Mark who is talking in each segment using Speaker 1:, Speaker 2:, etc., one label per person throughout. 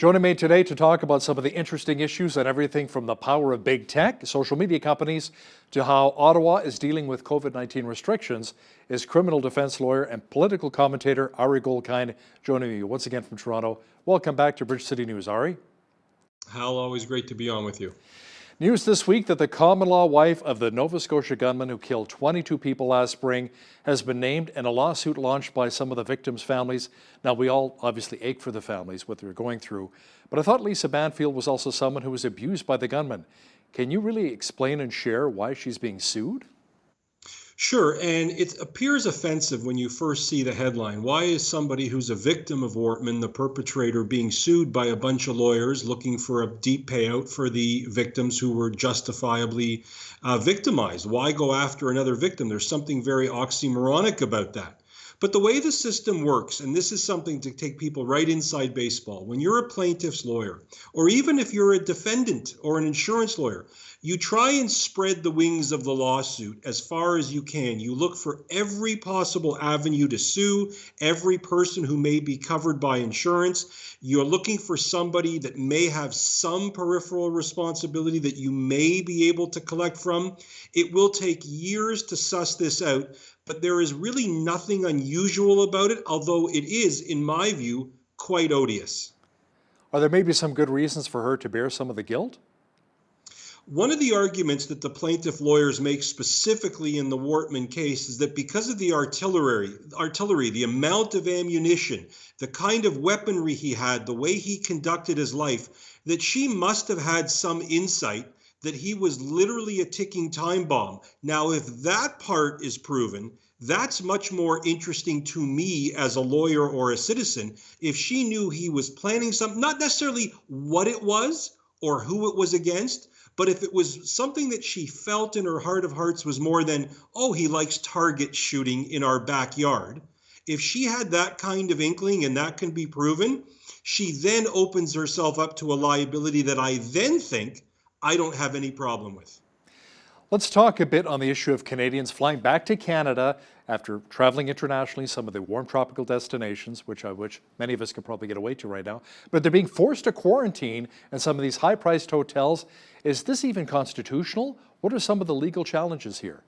Speaker 1: Joining me today to talk about some of the interesting issues and everything from the power of big tech, social media companies, to how Ottawa is dealing with COVID-19 restrictions is criminal defense lawyer and political commentator Ari Goldkind, joining me once again from Toronto. Welcome back to Bridge City News, Ari.
Speaker 2: Hal, always great to be on with you.
Speaker 1: News this week that the common-law wife of the Nova Scotia gunman who killed 22 people last spring has been named in a lawsuit launched by some of the victims' families. Now, we all obviously ache for the families, what they're going through, but I thought Lisa Banfield was also someone who was abused by the gunman. Can you really explain and share why she's being sued?
Speaker 2: Sure, and it appears offensive when you first see the headline. Why is somebody who's a victim of Wortman, the perpetrator, being sued by a bunch of lawyers looking for a deep payout for the victims who were justifiably victimized? Why go after another victim? There's something very oxymoronic about that. But the way the system works, and this is something to take people right inside baseball, when you're a plaintiff's lawyer, or even if you're a defendant or an insurance lawyer, you try and spread the wings of the lawsuit as far as you can. You look for every possible avenue to sue, every person who may be covered by insurance. You're looking for somebody that may have some peripheral responsibility that you may be able to collect from. It will take years to suss this out, but there is really nothing unusual about it, although it is, in my view, quite odious.
Speaker 1: Are there maybe some good reasons for her to bear some of the guilt?
Speaker 2: One of the arguments that the plaintiff lawyers make specifically in the Wortman case is that because of the artillery, the amount of ammunition, the kind of weaponry he had, the way he conducted his life, that she must have had some insight that he was literally a ticking time bomb. Now, if that part is proven, that's much more interesting to me as a lawyer or a citizen. If she knew he was planning something, not necessarily what it was or who it was against, but if it was something that she felt in her heart of hearts was more than, oh, he likes target shooting in our backyard. If she had that kind of inkling and that can be proven, she then opens herself up to a liability that I then think I don't have any problem with.
Speaker 1: Let's talk a bit on the issue of Canadians flying back to Canada after traveling internationally, some of the warm tropical destinations, which many of us could probably get away to right now, but they're being forced to quarantine in some of these high-priced hotels. Is this even constitutional? What are some of the legal challenges here?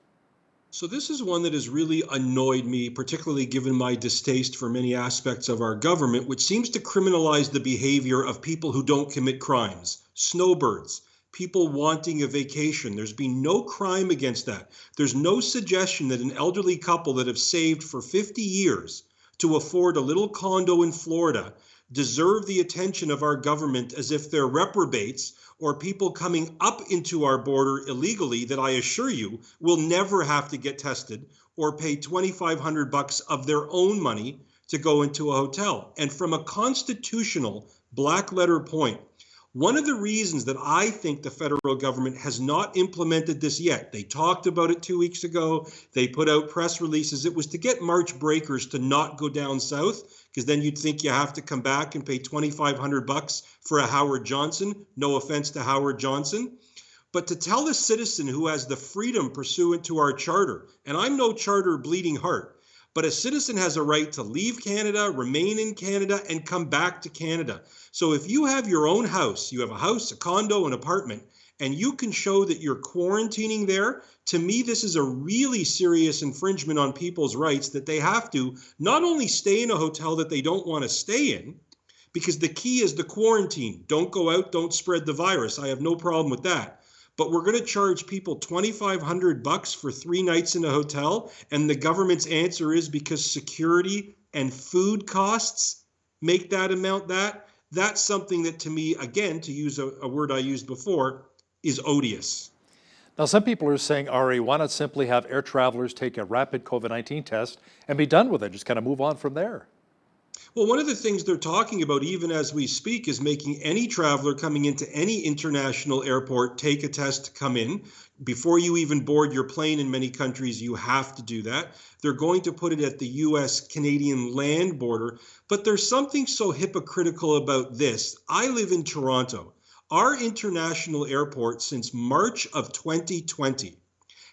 Speaker 2: So this is one that has really annoyed me, particularly given my distaste for many aspects of our government, which seems to criminalize the behavior of people who don't commit crimes, snowbirds, people wanting a vacation. There's been no crime against that. There's no suggestion that an elderly couple that have saved for 50 years to afford a little condo in Florida deserve the attention of our government as if they're reprobates or people coming up into our border illegally that I assure you will never have to get tested or pay $2,500 of their own money to go into a hotel. And from a constitutional black letter point, one of the reasons that I think the federal government has not implemented this yet, they talked about it 2 weeks ago, they put out press releases, it was to get March breakers to not go down south, because then you'd think you have to come back and pay $2,500 for a Howard Johnson, no offense to Howard Johnson, but to tell the citizen who has the freedom pursuant to our charter, and I'm no charter bleeding heart, but a citizen has a right to leave Canada, remain in Canada, and come back to Canada. So if you have your own house, you have a house, a condo, an apartment, and you can show that you're quarantining there, to me, this is a really serious infringement on people's rights that they have to not only stay in a hotel that they don't want to stay in, because the key is the quarantine. Don't go out, don't spread the virus. I have no problem with that. But we're going to charge people $2,500 for 3 nights in a hotel, and the government's answer is because security and food costs make that amount that. That's something that, to me, again, to use a word I used before, is odious.
Speaker 1: Now, some people are saying, Ari, why not simply have air travelers take a rapid COVID-19 test and be done with it, just kind of move on from there?
Speaker 2: Well, one of the things they're talking about, even as we speak, is making any traveler coming into any international airport take a test to come in. Before you even board your plane in many countries, you have to do that. They're going to put it at the U.S.-Canadian land border. But there's something so hypocritical about this. I live in Toronto. Our international airport since March of 2020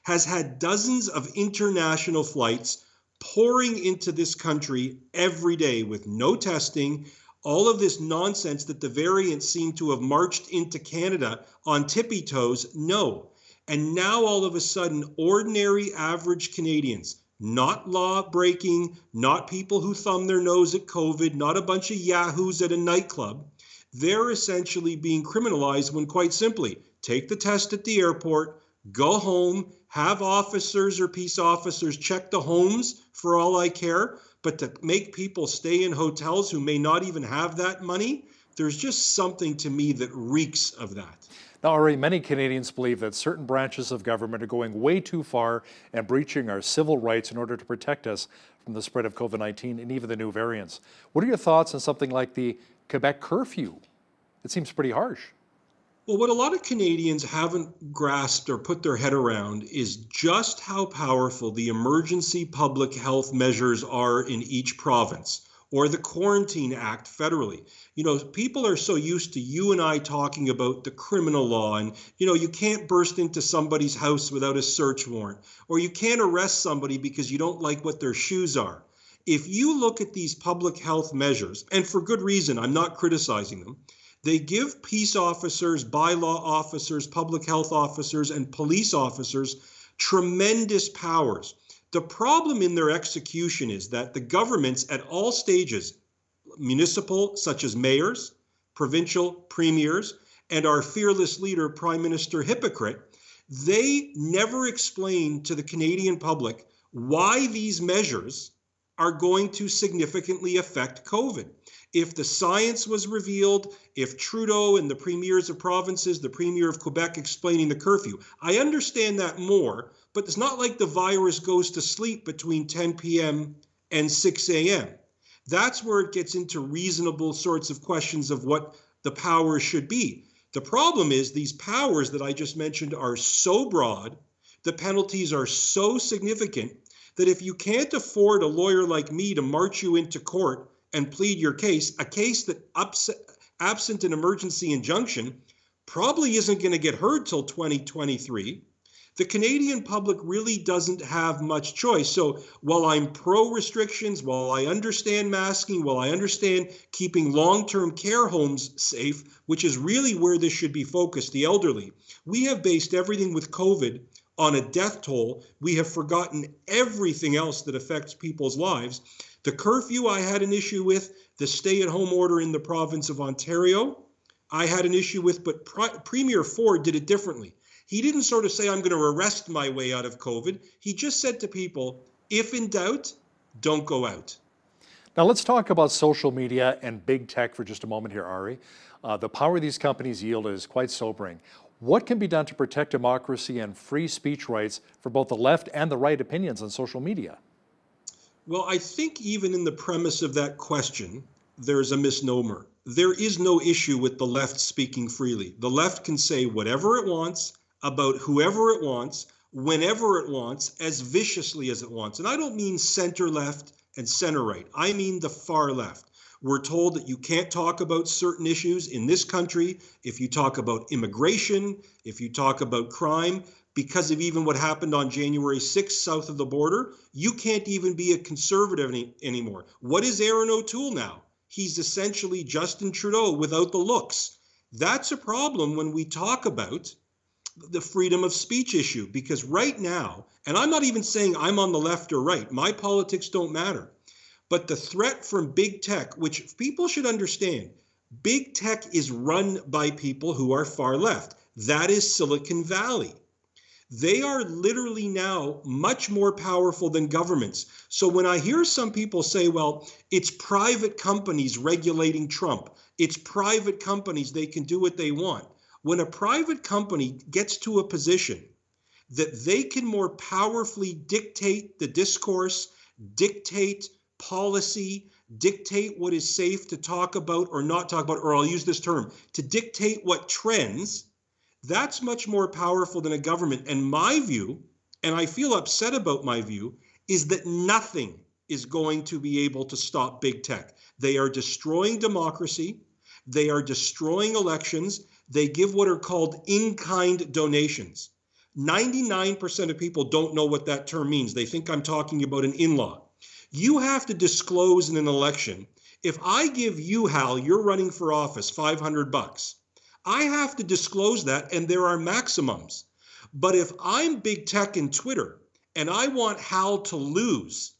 Speaker 2: has had dozens of international flights pouring into this country every day with no testing, All of this nonsense that the variants seem to have marched into Canada on tippy toes, no. And now all of a sudden, ordinary average Canadians, not law breaking, not people who thumb their nose at COVID, not a bunch of yahoos at a nightclub, they're essentially being criminalized when quite simply, take the test at the airport, go home, have officers or peace officers check the homes for all I care, but to make people stay in hotels who may not even have that money, there's just something to me that reeks of that.
Speaker 1: Now, already many Canadians believe that certain branches of government are going way too far and breaching our civil rights in order to protect us from the spread of COVID-19 and even the new variants. What are your thoughts on something like the Quebec Curfew? It seems pretty harsh.
Speaker 2: Well, what a lot of Canadians haven't grasped or put their head around is just how powerful the emergency public health measures are in each province, or the Quarantine Act federally. You know, people are so used to you and I talking about the criminal law and, you can't burst into somebody's house without a search warrant, or you can't arrest somebody because you don't like what their shoes are. If you look at these public health measures, and for good reason, I'm not criticizing them, they give peace officers, bylaw officers, public health officers, and police officers tremendous powers. The problem in their execution is that the governments at all stages, municipal, such as mayors, provincial premiers, and our fearless leader, Prime Minister Hypocrite, they never explain to the Canadian public why these measures are going to significantly affect COVID. If the science was revealed, if Trudeau and the premiers of provinces, the premier of Quebec explaining the curfew, I understand that more, but it's not like the virus goes to sleep between 10 p.m. and 6 a.m. That's where it gets into reasonable sorts of questions of what the powers should be. The problem is these powers that I just mentioned are so broad, the penalties are so significant, that if you can't afford a lawyer like me to march you into court and plead your case, a case that absent an emergency injunction probably isn't going to get heard till 2023, the Canadian public really doesn't have much choice. So while I'm pro restrictions, while I understand masking, while I understand keeping long-term care homes safe, which is really where this should be focused, the elderly, we have based everything with COVID on a death toll. We have forgotten everything else that affects people's lives. The curfew I had an issue with, the stay-at-home order in the province of Ontario, I had an issue with, but Premier Ford did it differently. He didn't sort of say, I'm going to arrest my way out of COVID. He just said to people, if in doubt, don't go out.
Speaker 1: Now let's talk about social media and big tech for just a moment here, Ari. The power these companies yield is quite sobering. What can be done to protect democracy and free speech rights for both the left and the right opinions on social media?
Speaker 2: Well, I think even in the premise of that question, there's a misnomer. There is no issue with the left speaking freely. The left can say whatever it wants about whoever it wants, whenever it wants, as viciously as it wants. And I don't mean center left and center right. I mean the far left. We're told that you can't talk about certain issues in this country if you talk about immigration, if you talk about crime, because of even what happened on January 6th south of the border. You can't even be a conservative anymore. What is Aaron O'Toole now? He's essentially Justin Trudeau without the looks. That's a problem when we talk about the freedom of speech issue, because right now, and I'm not even saying I'm on the left or right, my politics don't matter, but the threat from big tech, which people should understand, big tech is run by people who are far left. That is Silicon Valley. They are literally now much more powerful than governments. So when I hear some people say, well, it's private companies regulating Trump, it's private companies, they can do what they want. When a private company gets to a position that they can more powerfully dictate the discourse, dictate policy, dictate what is safe to talk about or not talk about, or I'll use this term, to dictate what trends, that's much more powerful than a government. And my view, and I feel upset about my view, is that nothing is going to be able to stop big tech. They are destroying democracy. They are destroying elections. They give what are called in-kind donations. 99% of people don't know what that term means. They think I'm talking about an in-law. You have to disclose in an election If I give you, Hal, you're running for office, $500, I have to disclose that, and there are maximums. But if I'm big tech and Twitter and I want Hal to lose,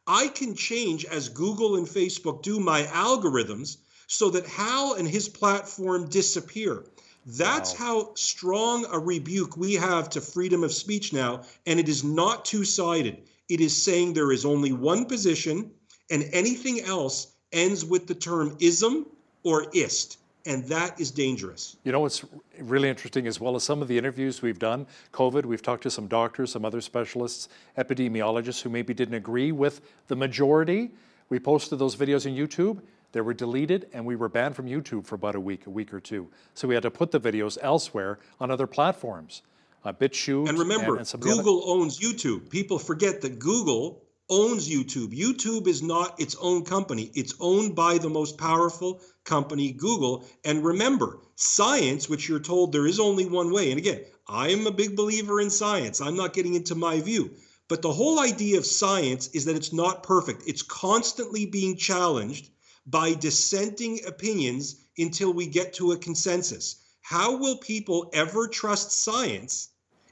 Speaker 2: I can change, as Google and Facebook do, my algorithms so that Hal and his platform disappear. That's
Speaker 1: Wow.
Speaker 2: how strong a rebuke we have to freedom of speech now, and it is not two-sided. It is saying there is only one position, and anything else ends with the term ism or ist, and that is dangerous.
Speaker 1: You know what's really interesting, as well as some of the interviews we've done, COVID, we've talked to some doctors, some other specialists, epidemiologists who maybe didn't agree with the majority. We posted those videos on YouTube. They were deleted, and we were banned from YouTube for about a week or two. So we had to put the videos elsewhere on other platforms, BitChute
Speaker 2: And remember,
Speaker 1: and some of the other.
Speaker 2: Google owns YouTube. People forget that Google owns YouTube. YouTube is not its own company. It's owned by the most powerful company, Google. And remember, science, which you're told there is only one way. And again, I am a big believer in science. I'm not getting into my view. But the whole idea of science is that it's not perfect. It's constantly being challenged by dissenting opinions until we get to a consensus. How will people ever trust science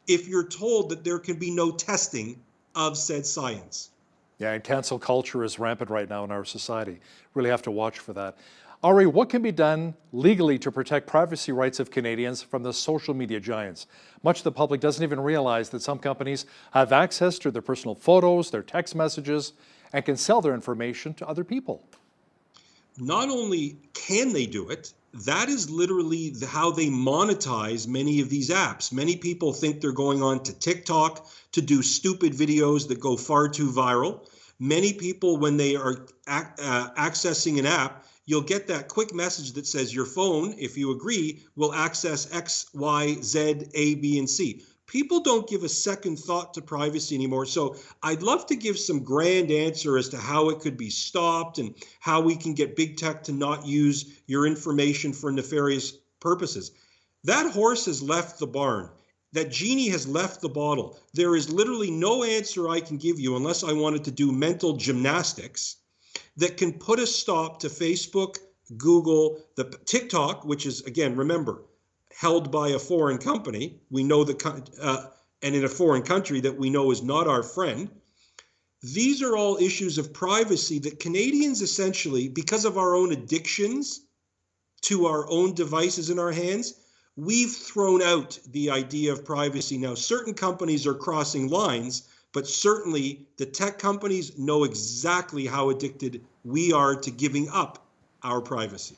Speaker 2: if you're told that there can be no testing of said science?
Speaker 1: Yeah, and cancel culture is rampant right now in our society. Really have to watch for that. Ari, what can be done legally to protect privacy rights of Canadians from the social media giants? Much of the public doesn't even realize that some companies have access to their personal photos, their text messages, and can sell their information to other people.
Speaker 2: Not only can they do it, that is literally how they monetize many of these apps. Many people think they're going on to TikTok to do stupid videos that go far too viral. Many people, when they are accessing an app, you'll get that quick message that says your phone, if you agree, will access X, Y, Z, A, B, and C. People don't give a second thought to privacy anymore. So I'd love to give some grand answer as to how it could be stopped and how we can get big tech to not use your information for nefarious purposes. That horse has left the barn. That genie has left the bottle. There is literally no answer I can give you unless I wanted to do mental gymnastics that can put a stop to Facebook, Google, the TikTok, which is, again, remember, held by a foreign company. We know and in a foreign country that we know is not our friend. These are all issues of privacy that Canadians essentially, because of our own addictions to our own devices in our hands, we've thrown out the idea of privacy. Now, certain companies are crossing lines, but certainly the tech companies know exactly how addicted we are to giving up our privacy.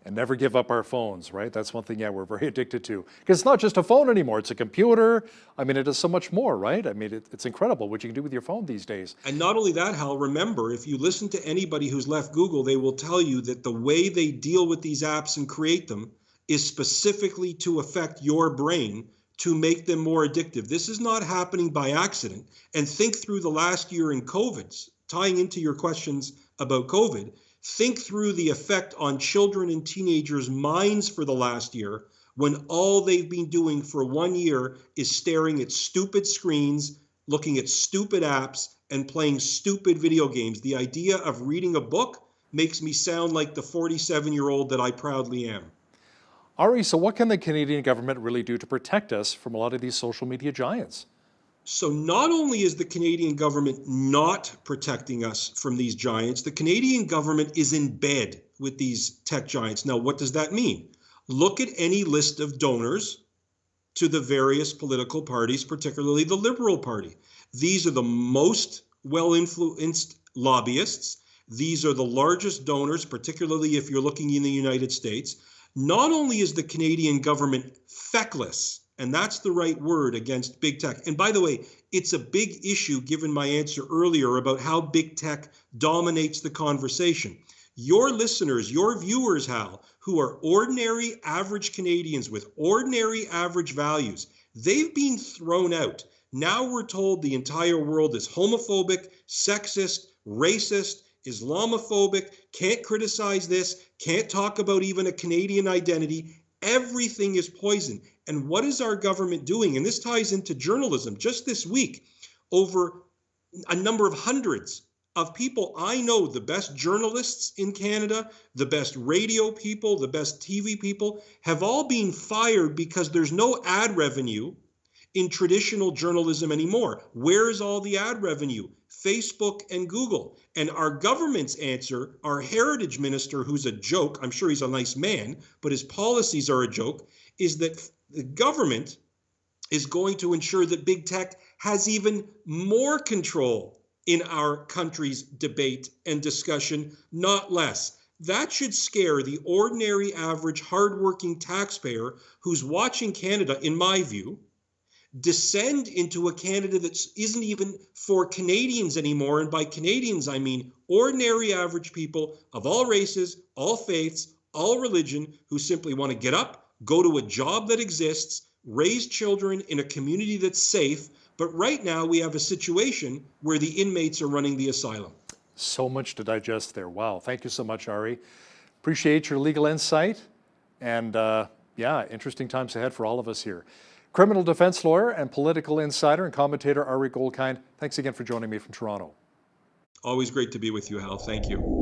Speaker 1: And never give up our phones, right? That's one thing, yeah, we're very addicted to. Because it's not just a phone anymore, it's a computer. I mean, it does so much more, right? I mean, it's incredible what you can do with your phone these days.
Speaker 2: And not only that, Hal, remember, if you listen to anybody who's left Google, they will tell you that the way they deal with these apps and create them is specifically to affect your brain to make them more addictive. This is not happening by accident. And think through the last year in COVID, tying into your questions about COVID, think through the effect on children and teenagers' minds for the last year when all they've been doing for 1 year is staring at stupid screens, looking at stupid apps, and playing stupid video games. The idea of reading a book makes me sound like the 47-year-old that I proudly am.
Speaker 1: Ari, so what can the Canadian government really do to protect us from a lot of these social media giants?
Speaker 2: So not only is the Canadian government not protecting us from these giants, the Canadian government is in bed with these tech giants. Now, what does that mean? Look at any list of donors to the various political parties, particularly the Liberal Party. These are the most well-influenced lobbyists. These are the largest donors, particularly if you're looking in the United States. Not only is the Canadian government feckless, and that's the right word, against big tech. And by the way, it's a big issue given my answer earlier about how big tech dominates the conversation. Your listeners, your viewers, Hal, who are ordinary average Canadians with ordinary average values, they've been thrown out. Now we're told the entire world is homophobic, sexist, racist, Islamophobic, can't criticize this, can't talk about even a Canadian identity. Everything is poison. And what is our government doing? And this ties into journalism. Just this week, over a number of hundreds of people I know, the best journalists in Canada, the best radio people, the best TV people, have all been fired because there's no ad revenue in traditional journalism anymore. Where's all the ad revenue? Facebook and Google. And our government's answer, our heritage minister, who's a joke, I'm sure he's a nice man, but his policies are a joke, is that the government is going to ensure that big tech has even more control in our country's debate and discussion, not less. That should scare the ordinary, average, hardworking taxpayer who's watching Canada, in my view, descend into a Canada that isn't even for Canadians anymore. And by Canadians, I mean ordinary, average people of all races, all faiths, all religion, who simply want to get up, go to a job that exists, raise children in a community that's safe. But right now we have a situation where the inmates are running the asylum.
Speaker 1: So much to digest there. Wow. Thank you so much, Ari. Appreciate your legal insight. And yeah, interesting times ahead for all of us here. Criminal defense lawyer and political insider and commentator Ari Goldkind, thanks again for joining me from Toronto.
Speaker 2: Always great to be with you, Hal. Thank you.